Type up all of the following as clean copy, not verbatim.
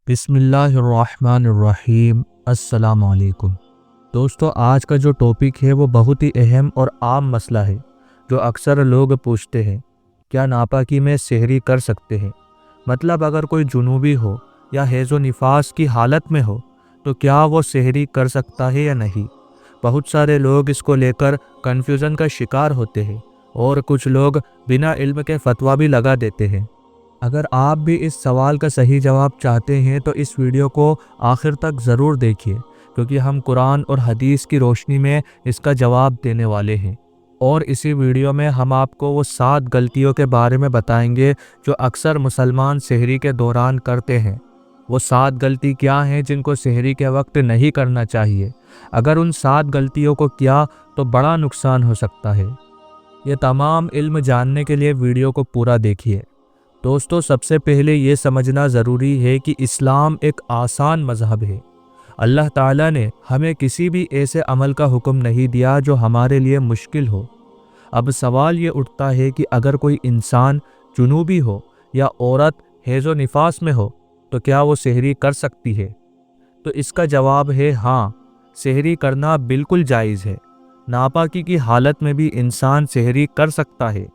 बिस्मिल्लाहिर्रहमानिर्रहीम। अस्सलाम वालेकुम। दोस्तों, आज का जो टॉपिक है वो बहुत ही अहम और आम मसला है जो अक्सर लोग पूछते हैं। क्या नापाकी में सेहरी कर सकते हैं? मतलब अगर कोई जुनूबी हो या हैज़ो निफास की हालत में हो तो क्या वो सेहरी कर सकता है या नहीं। बहुत सारे लोग इसको लेकर कन्फ्यूज़न का शिकार होते हैं और कुछ लोग बिना इल्म के फतवा भी लगा देते हैं। अगर आप भी इस सवाल का सही जवाब चाहते हैं तो इस वीडियो को आखिर तक ज़रूर देखिए, क्योंकि हम कुरान और हदीस की रोशनी में इसका जवाब देने वाले हैं। और इसी वीडियो में हम आपको वो 7 गलतियों के बारे में बताएंगे जो अक्सर मुसलमान सेहरी के दौरान करते हैं। वो 7 गलती क्या हैं जिनको सेहरी के वक्त नहीं करना चाहिए। अगर उन 7 गलतियों को किया तो बड़ा नुकसान हो सकता है। ये तमाम इल्म जानने के लिए वीडियो को पूरा देखिए। दोस्तों, सबसे पहले ये समझना ज़रूरी है कि इस्लाम एक आसान मज़हब है। अल्लाह ताला ने हमें किसी भी ऐसे अमल का हुक्म नहीं दिया जो हमारे लिए मुश्किल हो। अब सवाल ये उठता है कि अगर कोई इंसान जुनूबी हो या औरत हैज़ो निफास में हो तो क्या वो सेहरी कर सकती है? तो इसका जवाब है हाँ, सेहरी करना बिल्कुल जायज़ है। नापाकी की हालत में भी इंसान सेहरी कर सकता है,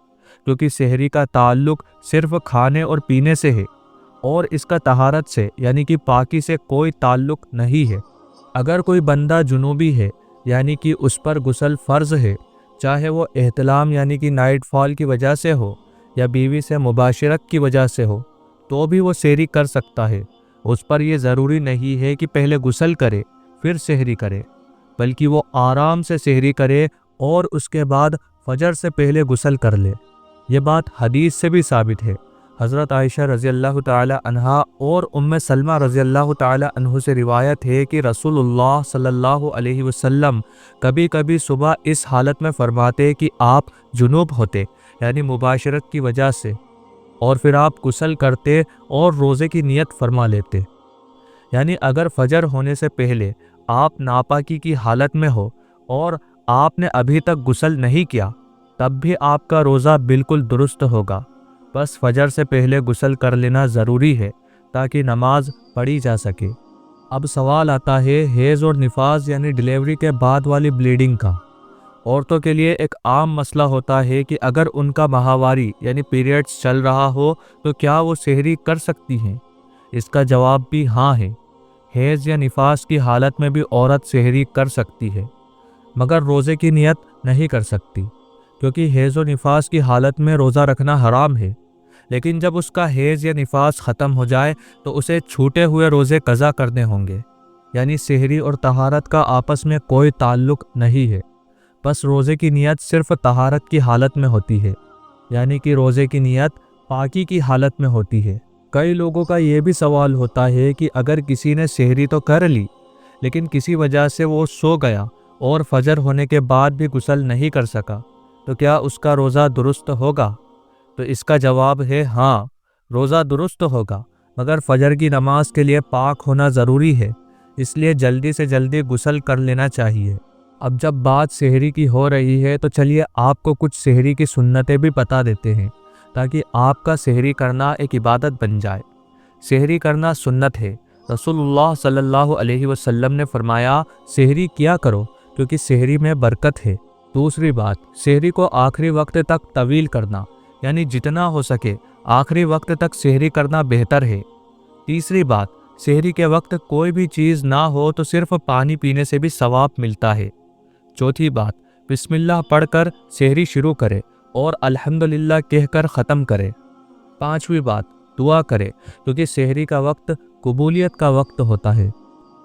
क्योंकि सेहरी का ताल्लुक सिर्फ खाने और पीने से है और इसका तहारत से यानी कि पाकी से कोई ताल्लुक नहीं है। अगर कोई बंदा जुनूबी है यानी कि उस पर गुस्ल फ़र्ज़ है, चाहे वो एहतलाम यानी कि नाइट फॉल की वजह से हो या बीवी से मुबाशरत की वजह से हो, तो भी वो सेहरी कर सकता है। उस पर यह ज़रूरी नहीं है कि पहले गुस्ल करे फिर सेहरी करे, बल्कि वो आराम से सेहरी करे और उसके बाद फजर से पहले गुस्ल कर ले। ये बात हदीस से भी साबित है। हज़रत आयशा रज़ी अल्लाह ताला अन्हा और उम्मे सलमा रज़ी अल्लाह ताला अन्हु से रिवायत है कि रसूलुल्लाह सल्लल्लाहु अलैहि वसल्लम कभी कभी सुबह इस हालत में फरमाते कि आप जुनूब होते यानी मुबाशरत की वजह से, और फिर आप गुस्ल करते और रोज़े की नियत फरमा लेते। यानी अगर फजर होने से पहले आप नापाकी की हालत में हो और आपने अभी तक गुस्ल नहीं किया, तब भी आपका रोज़ा बिल्कुल दुरुस्त होगा। बस फजर से पहले गुस्ल कर लेना ज़रूरी है ताकि नमाज पढ़ी जा सके। अब सवाल आता है हैज़ और निफास यानी डिलीवरी के बाद वाली ब्लीडिंग का। औरतों के लिए एक आम मसला होता है कि अगर उनका माहवारी यानी पीरियड्स चल रहा हो तो क्या वो सेहरी कर सकती हैं। इसका जवाब भी हाँ है। हैज़ या निफास की हालत में भी औरत सेहरी कर सकती है, मगर रोज़े की नियत नहीं कर सकती, क्योंकि हैज़ और निफास की हालत में रोज़ा रखना हराम है। लेकिन जब उसका हैज़ या निफास ख़त्म हो जाए तो उसे छूटे हुए रोज़े क़ज़ा करने होंगे। यानी सेहरी और तहारत का आपस में कोई ताल्लुक़ नहीं है, बस रोज़े की नियत सिर्फ़ तहारत की हालत में होती है, यानी कि रोज़े की नियत पाकी की हालत में होती है। कई लोगों का ये भी सवाल होता है कि अगर किसी ने सेहरी तो कर ली, लेकिन किसी वजह से वो सो गया और फजर होने के बाद भी गुस्ल नहीं कर सका, तो क्या उसका रोज़ा दुरुस्त होगा? तो इसका जवाब है हाँ, रोज़ा दुरुस्त होगा, मगर फजर की नमाज के लिए पाक होना ज़रूरी है, इसलिए जल्दी से जल्दी गुस्ल कर लेना चाहिए। अब जब बात सेहरी की हो रही है तो चलिए आपको कुछ सेहरी की सुन्नतें भी बता देते हैं, ताकि आपका सेहरी करना एक इबादत बन जाए। सेहरी करना सुन्नत है। रसूलुल्लाह सल्लल्लाहु अलैहि वसल्लम ने फरमाया, सेहरी किया करो क्योंकि सेहरी में बरकत है। दूसरी बात, सेहरी को आखिरी वक्त तक तवील करना, यानी जितना हो सके आखिरी वक्त तक सेहरी करना बेहतर है। तीसरी बात, सेहरी के वक्त कोई भी चीज़ ना हो तो सिर्फ पानी पीने से भी सवाब मिलता है। चौथी बात, बिस्मिल्लाह पढ़कर सेहरी शुरू करे और अल्हम्दुलिल्लाह कहकर ख़त्म करे। पांचवी बात, दुआ करे, क्योंकि सेहरी का वक्त कबूलियत का वक्त होता है।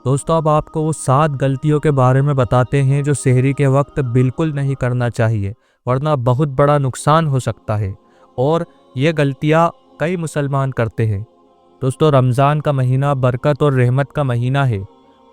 दोस्तों, अब आपको वो 7 गलतियों के बारे में बताते हैं जो सेहरी के वक्त बिल्कुल नहीं करना चाहिए, वरना बहुत बड़ा नुकसान हो सकता है। और ये गलतियाँ कई मुसलमान करते हैं। दोस्तों, रमज़ान का महीना बरकत और रहमत का महीना है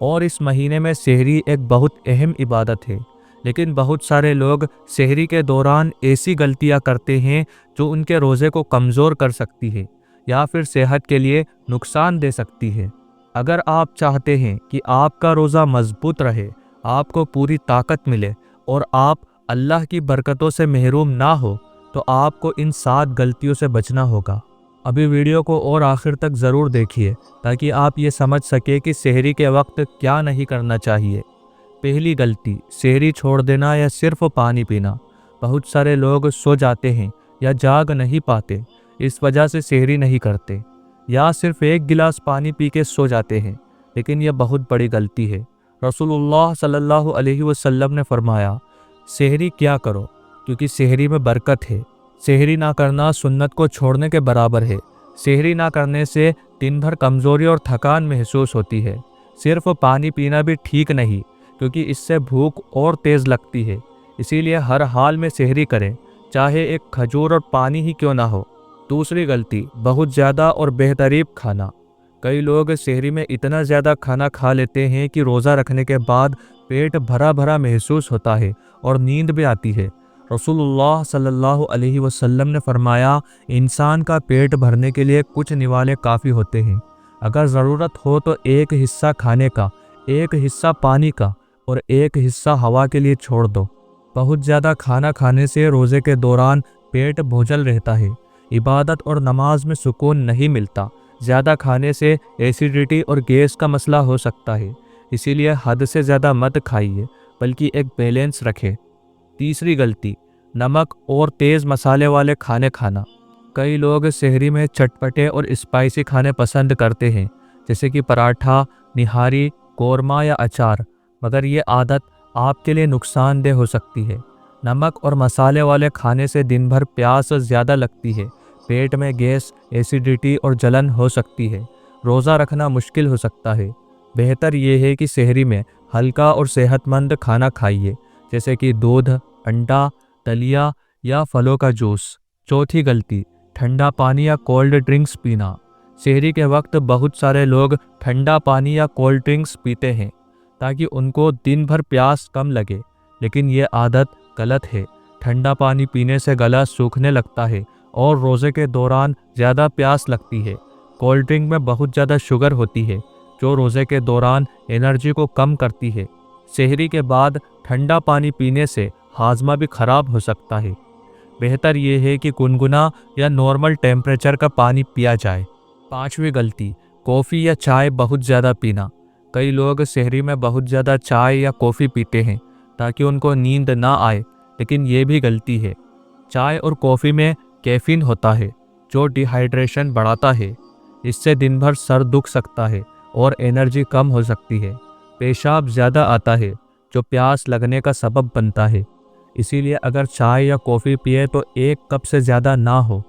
और इस महीने में सेहरी एक बहुत अहम इबादत है। लेकिन बहुत सारे लोग सेहरी के दौरान ऐसी गलतियाँ करते हैं जो उनके रोज़े को कमज़ोर कर सकती है या फिर सेहत के लिए नुकसान दे सकती है। अगर आप चाहते हैं कि आपका रोज़ा मजबूत रहे, आपको पूरी ताकत मिले और आप अल्लाह की बरकतों से महरूम ना हो, तो आपको इन 7 गलतियों से बचना होगा। ابھی ویڈیو کو اور آخر تک ضرور دیکھیے تاکہ آپ یہ سمجھ سکیں کہ سحری کے وقت کیا نہیں کرنا چاہیے۔ پہلی غلطی، سحری چھوڑ دینا یا صرف پانی پینا۔ بہت سارے لوگ سو جاتے ہیں یا جاگ نہیں پاتے، اس وجہ سے سحری نہیں کرتے، یا صرف ایک گلاس پانی پی کے سو جاتے ہیں، لیکن یہ بہت بڑی غلطی ہے۔ رسول اللہ صلی اللہ علیہ وسلم نے فرمایا، سحری کیا کرو کیونکہ سحری میں برکت ہے۔ سحری نہ کرنا سنت کو چھوڑنے کے برابر ہے۔ سحری نہ کرنے سے دن بھر کمزوری اور تھکان محسوس ہوتی ہے۔ صرف پانی پینا بھی ٹھیک نہیں کیونکہ اس سے بھوک اور تیز لگتی ہے، اسی لیے ہر حال میں سحری کریں، چاہے ایک کھجور اور پانی ہی کیوں نہ ہو۔ دوسری غلطی، بہت زیادہ اور بہتریب کھانا۔ کئی لوگ سحری میں اتنا زیادہ کھانا کھا لیتے ہیں کہ روزہ رکھنے کے بعد پیٹ بھرا بھرا محسوس ہوتا ہے اور نیند بھی آتی ہے۔ رسول اللہ صلی اللہ علیہ وسلم نے فرمایا، انسان کا پیٹ بھرنے کے لیے کچھ نوالے کافی ہوتے ہیں۔ اگر ضرورت ہو تو ایک حصہ کھانے کا، ایک حصہ پانی کا اور ایک حصہ ہوا کے لیے چھوڑ دو۔ بہت زیادہ کھانا کھانے سے روزے کے دوران پیٹ بوجھل رہتا ہے، عبادت اور نماز میں سکون نہیں ملتا۔ زیادہ کھانے سے ایسیڈیٹی اور گیس کا مسئلہ ہو سکتا ہے، اسی لیے حد سے زیادہ مت کھائیے بلکہ ایک بیلنس رکھیں۔ تیسری غلطی، نمک اور تیز مسالے والے کھانے کھانا۔ کئی لوگ سحری میں چٹپٹے اور اسپائسی کھانے پسند کرتے ہیں، جیسے کہ پراٹھا، نہاری، قورمہ یا اچار، مگر یہ عادت آپ کے لیے نقصان دہ ہو سکتی ہے۔ نمک اور مسالے والے کھانے سے دن بھر پیاس زیادہ لگتی ہے، پیٹ میں گیس، ایسیڈیٹی اور جلن ہو سکتی ہے، روزہ رکھنا مشکل ہو سکتا ہے۔ بہتر یہ ہے کہ سحری میں ہلکا اور صحت مند کھانا کھائیے، جیسے کہ دودھ، انڈا، دلیا یا پھلوں کا جوس۔ چوتھی غلطی، ٹھنڈا پانی یا کولڈ ڈرنکس پینا۔ سحری کے وقت بہت سارے لوگ ٹھنڈا پانی یا کولڈ ڈرنکس پیتے ہیں تاکہ ان کو دن بھر پیاس کم لگے، لیکن یہ عادت غلط ہے۔ ٹھنڈا پانی پینے سے گلا سوکھنے لگتا ہے اور روزے کے دوران زیادہ پیاس لگتی ہے۔ کولڈ ڈرنک میں بہت زیادہ شوگر ہوتی ہے جو روزے کے دوران انرجی کو کم کرتی ہے۔ سحری کے بعد ٹھنڈا پانی پینے سے ہاضمہ بھی خراب ہو سکتا ہے۔ بہتر یہ ہے کہ گنگنا یا نارمل ٹیمپریچر کا پانی پیا جائے۔ پانچویں غلطی، کافی یا چائے بہت زیادہ پینا۔ کئی لوگ سحری میں بہت زیادہ چائے یا کافی پیتے ہیں تاکہ ان کو نیند نہ آئے، لیکن یہ بھی غلطی ہے۔ چائے اور کافی میں کیفین ہوتا ہے جو ڈی ہائیڈریشن بڑھاتا ہے، اس سے دن بھر سر دکھ سکتا ہے اور انرجی کم ہو سکتی ہے۔ پیشاب زیادہ آتا ہے جو پیاس لگنے کا سبب بنتا ہے، اسی لیے اگر چائے یا کافی پیے تو ایک کپ سے زیادہ نہ ہو۔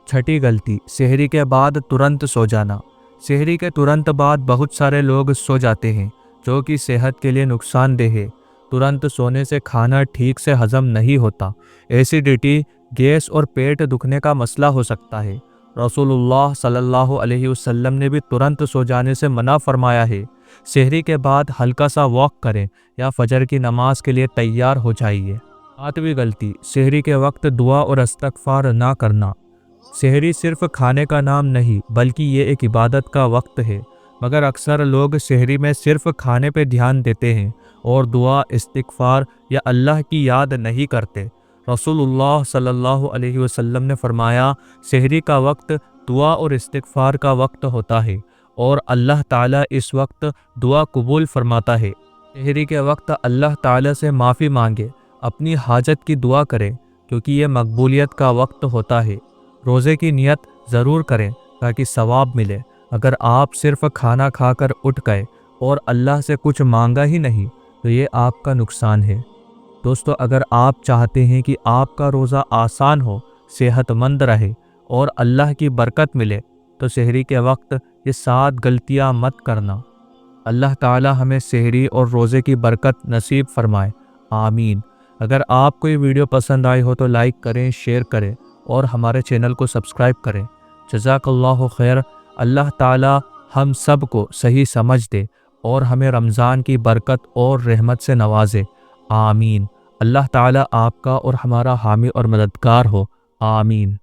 چھٹی غلطی، سحری کے بعد ترنت سو جانا۔ سحری کے ترنت بعد بہت سارے لوگ سو جاتے ہیں جو کہ صحت کے لیے نقصان دہ ہے۔ ترنت سونے سے کھانا ٹھیک سے ہضم نہیں ہوتا، ایسیڈیٹی، گیس اور پیٹ دکھنے کا مسئلہ ہو سکتا ہے۔ رسول اللہ صلی اللہ علیہ وسلم نے بھی ترنت سو جانے سے منع فرمایا ہے۔ سحری کے بعد ہلکا سا واک کریں یا فجر کی نماز کے لیے تیار ہو جائیے۔ ساتویں غلطی، سحری کے وقت دعا اور استغفار نہ کرنا۔ سحری صرف کھانے کا نام نہیں بلکہ یہ ایک عبادت کا وقت ہے، مگر اکثر لوگ سحری میں صرف کھانے پہ دھیان دیتے ہیں اور دعا، استغفار یا اللہ کی یاد نہیں کرتے۔ رسول اللہ صلی اللہ علیہ وسلم نے فرمایا، سحری کا وقت دعا اور استغفار کا وقت ہوتا ہے اور اللہ تعالیٰ اس وقت دعا قبول فرماتا ہے۔ سحری کے وقت اللہ تعالیٰ سے معافی مانگے، اپنی حاجت کی دعا کریں کیونکہ یہ مقبولیت کا وقت ہوتا ہے۔ روزے کی نیت ضرور کریں تاکہ ثواب ملے۔ اگر آپ صرف کھانا کھا کر اٹھ گئے اور اللہ سے کچھ مانگا ہی نہیں تو یہ آپ کا نقصان ہے۔ دوستو، اگر آپ چاہتے ہیں کہ آپ کا روزہ آسان ہو، صحت مند رہے اور اللہ کی برکت ملے تو سحری کے وقت یہ 7 غلطیاں مت کرنا۔ اللہ تعالی ہمیں سحری اور روزے کی برکت نصیب فرمائے، آمین۔ اگر آپ کو یہ ویڈیو پسند آئی ہو تو لائک کریں، شیئر کریں اور ہمارے چینل کو سبسکرائب کریں۔ جزاک اللہ خیر۔ اللہ تعالی ہم سب کو صحیح سمجھ دے اور ہمیں رمضان کی برکت اور رحمت سے نوازے، آمین۔ اللہ تعالی آپ کا اور ہمارا حامی اور مددگار ہو، آمین۔